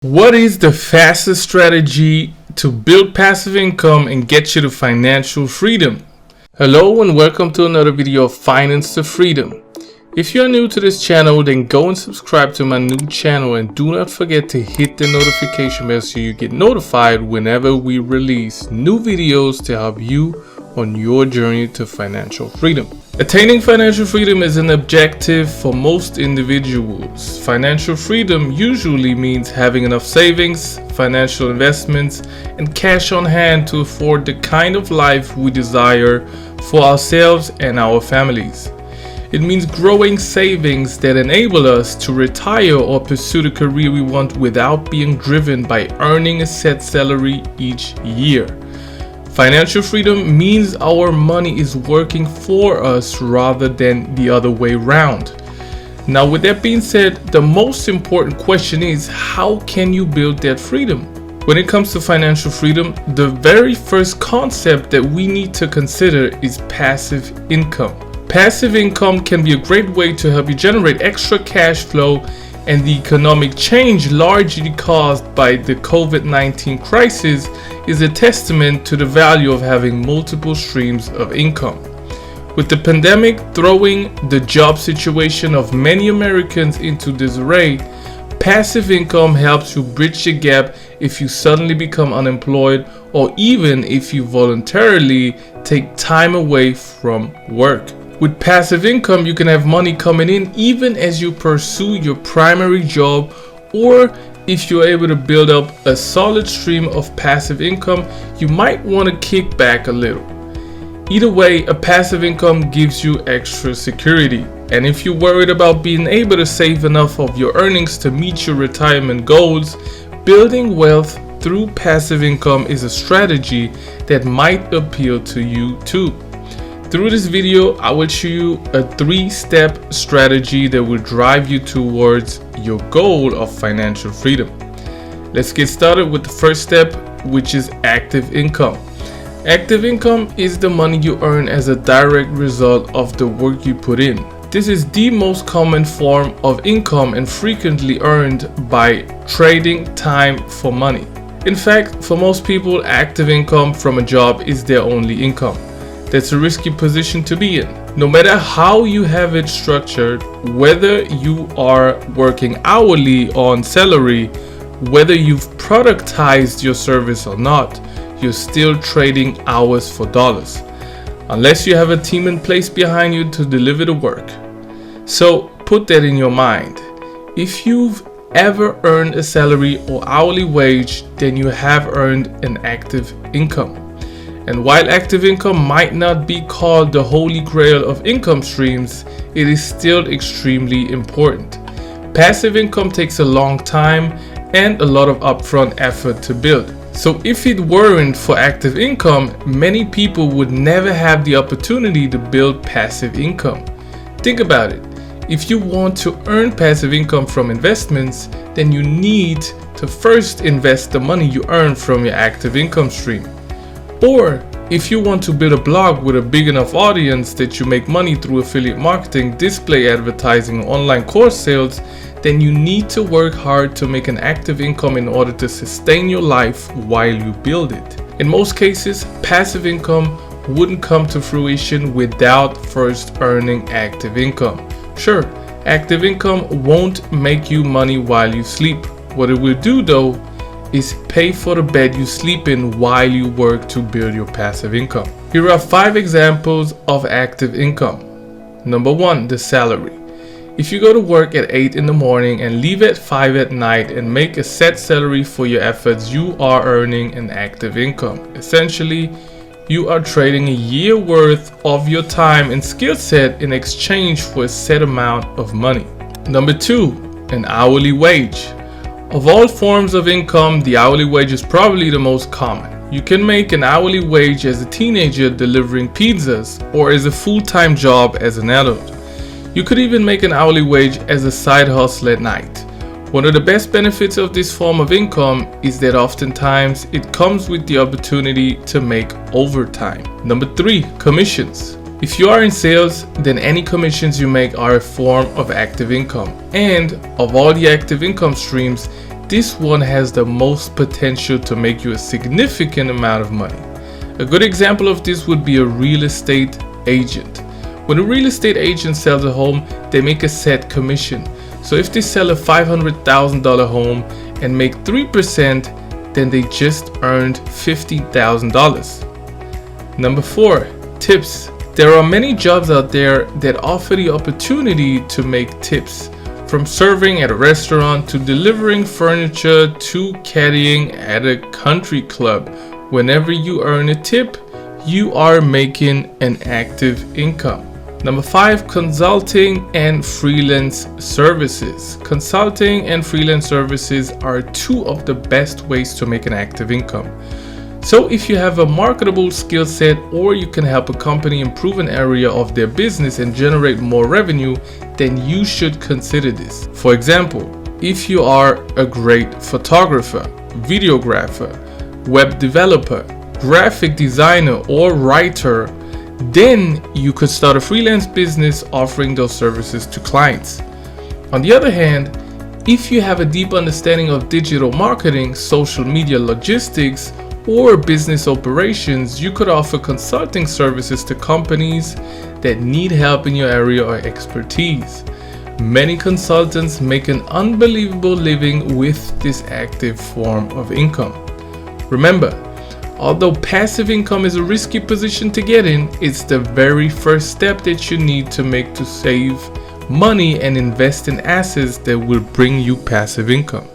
What is the fastest strategy to build passive income and get you to financial freedom? Hello and welcome to another video of Finance to Freedom. If you are new to this channel, then go and subscribe to my new channel and do not forget to hit the notification bell so you get notified whenever we release new videos to help you on your journey to financial freedom. Attaining financial freedom is an objective for most individuals. Financial freedom usually means having enough savings, financial investments, and cash on hand to afford the kind of life we desire for ourselves and our families. It means growing savings that enable us to retire or pursue the career we want without being driven by earning a set salary each year. Financial freedom means our money is working for us rather than the other way around. Now, with that being said, the most important question is, how can you build that freedom? When it comes to financial freedom, the very first concept that we need to consider is passive income. Passive income can be a great way to help you generate extra cash flow, and the economic change largely caused by the COVID-19 crisis is a testament to the value of having multiple streams of income. With the pandemic throwing the job situation of many Americans into disarray, passive income helps you bridge the gap if you suddenly become unemployed or even if you voluntarily take time away from work. With passive income, you can have money coming in even as you pursue your primary job, or if you're able to build up a solid stream of passive income, you might want to kick back a little. Either way, a passive income gives you extra security. And if you're worried about being able to save enough of your earnings to meet your retirement goals, building wealth through passive income is a strategy that might appeal to you too. Through this video, I will show you a 3-step strategy that will drive you towards your goal of financial freedom. Let's get started with the first step, which is active income. Active income is the money you earn as a direct result of the work you put in. This is the most common form of income and frequently earned by trading time for money. In fact, for most people, active income from a job is their only income. That's a risky position to be in. No matter how you have it structured, whether you are working hourly on salary, whether you've productized your service or not, you're still trading hours for dollars, unless you have a team in place behind you to deliver the work. So put that in your mind. If you've ever earned a salary or hourly wage, then you have earned an active income. And while active income might not be called the holy grail of income streams, it is still extremely important. Passive income takes a long time and a lot of upfront effort to build. So if it weren't for active income, many people would never have the opportunity to build passive income. Think about it. If you want to earn passive income from investments, then you need to first invest the money you earn from your active income stream. Or if you want to build a blog with a big enough audience that you make money through affiliate marketing, display advertising, or online course sales, then you need to work hard to make an active income in order to sustain your life while you build it. In most cases, passive income wouldn't come to fruition without first earning active income. Sure, active income won't make you money while you sleep. What it will do though is pay for the bed you sleep in while you work to build your passive income. Here are 5 examples of active income. Number 1, the salary. If you go to work at 8 in the morning and leave at 5 at night and make a set salary for your efforts, you are earning an active income. Essentially, you are trading a year worth of your time and skill set in exchange for a set amount of money. Number 2, an hourly wage. Of all forms of income, the hourly wage is probably the most common. You can make an hourly wage as a teenager delivering pizzas or as a full-time job as an adult. You could even make an hourly wage as a side hustle at night. One of the best benefits of this form of income is that oftentimes it comes with the opportunity to make overtime. Number 3, commissions. If you are in sales, then any commissions you make are a form of active income. And of all the active income streams, this one has the most potential to make you a significant amount of money. A good example of this would be a real estate agent. When a real estate agent sells a home, they make a set commission. So if they sell a $500,000 home and make 3%, then they just earned $50,000. Number 4, tips. There are many jobs out there that offer the opportunity to make tips. From serving at a restaurant to delivering furniture to caddying at a country club. Whenever you earn a tip, you are making an active income. Number 5, consulting and freelance services. Consulting and freelance services are two of the best ways to make an active income. So if you have a marketable skill set, or you can help a company improve an area of their business and generate more revenue, then you should consider this. For example, if you are a great photographer, videographer, web developer, graphic designer, or writer, then you could start a freelance business offering those services to clients. On the other hand, if you have a deep understanding of digital marketing, social media logistics, or business operations, you could offer consulting services to companies that need help in your area or expertise. Many consultants make an unbelievable living with this active form of income. Remember, although passive income is a risky position to get in, it's the very first step that you need to make to save money and invest in assets that will bring you passive income.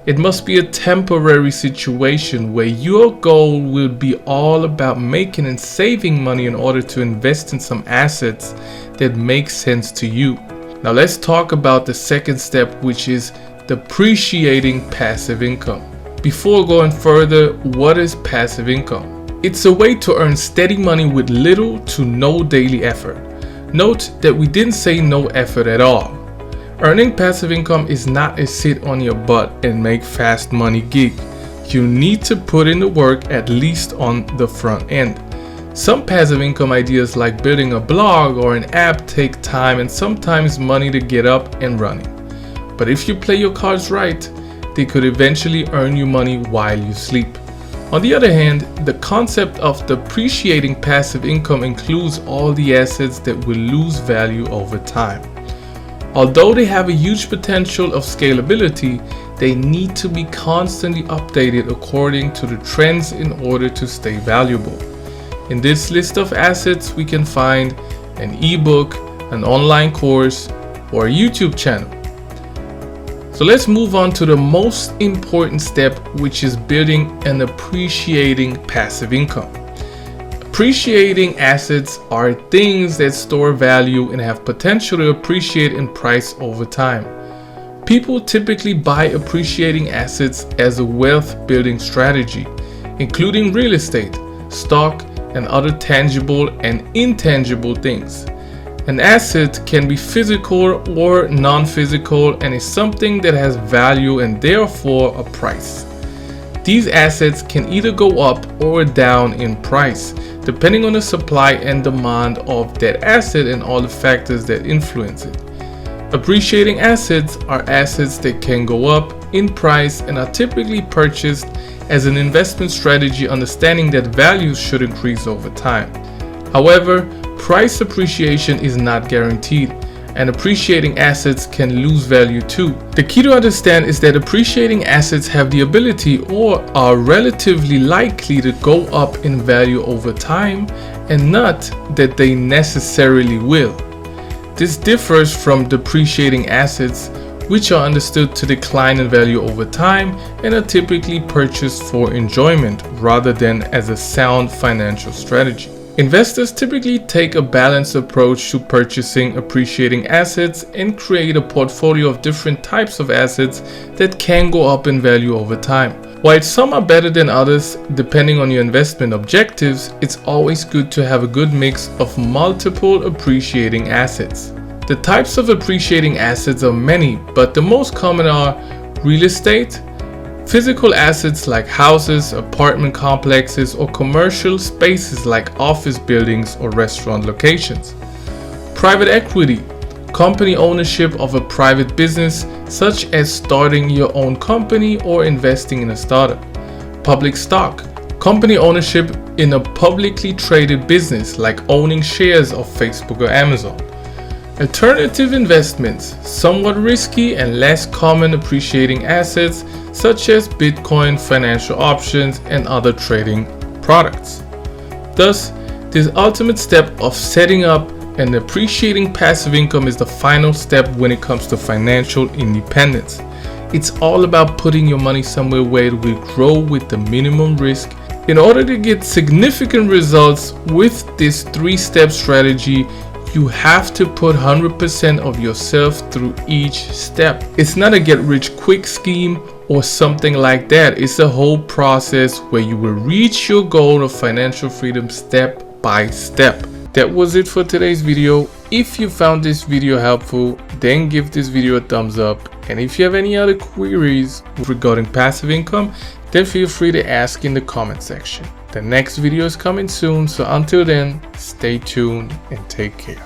It must be a temporary situation where your goal will be all about making and saving money in order to invest in some assets that make sense to you. Now let's talk about the second step, which is depreciating passive income. Before going further, what is passive income? It's a way to earn steady money with little to no daily effort. Note that we didn't say no effort at all. Earning passive income is not a sit on your butt and make fast money gig. You need to put in the work, at least on the front end. Some passive income ideas like building a blog or an app take time and sometimes money to get up and running. But if you play your cards right, they could eventually earn you money while you sleep. On the other hand, the concept of depreciating passive income includes all the assets that will lose value over time. Although they have a huge potential of scalability, they need to be constantly updated according to the trends in order to stay valuable. In this list of assets, we can find an ebook, an online course, or a YouTube channel. So let's move on to the most important step, which is building and appreciating passive income. Appreciating assets are things that store value and have potential to appreciate in price over time. People typically buy appreciating assets as a wealth building strategy, including real estate, stock, and other tangible and intangible things. An asset can be physical or non-physical and is something that has value and therefore a price. These assets can either go up or down in price, depending on the supply and demand of that asset and all the factors that influence it. Appreciating assets are assets that can go up in price and are typically purchased as an investment strategy, understanding that values should increase over time. However, price appreciation is not guaranteed, and appreciating assets can lose value too. The key to understand is that appreciating assets have the ability or are relatively likely to go up in value over time, and not that they necessarily will. This differs from depreciating assets, which are understood to decline in value over time and are typically purchased for enjoyment rather than as a sound financial strategy. Investors typically take a balanced approach to purchasing appreciating assets and create a portfolio of different types of assets that can go up in value over time. While some are better than others, depending on your investment objectives, it's always good to have a good mix of multiple appreciating assets. The types of appreciating assets are many, but the most common are real estate, physical assets like houses, apartment complexes, or commercial spaces like office buildings or restaurant locations. Private equity, company ownership of a private business, such as starting your own company or investing in a startup. Public stock, company ownership in a publicly traded business like owning shares of Facebook or Amazon. Alternative investments, somewhat risky and less common appreciating assets such as Bitcoin, financial options, and other trading products. Thus, this ultimate step of setting up and appreciating passive income is the final step when it comes to financial independence. It's all about putting your money somewhere where it will grow with the minimum risk. In order to get significant results with this 3-step strategy, you have to put 100% of yourself through each step. It's not a get-rich-quick scheme or something like that. It's a whole process where you will reach your goal of financial freedom step by step. That was it for today's video. If you found this video helpful, then give this video a thumbs up. And if you have any other queries regarding passive income, then feel free to ask in the comment section. The next video is coming soon, so until then, stay tuned and take care.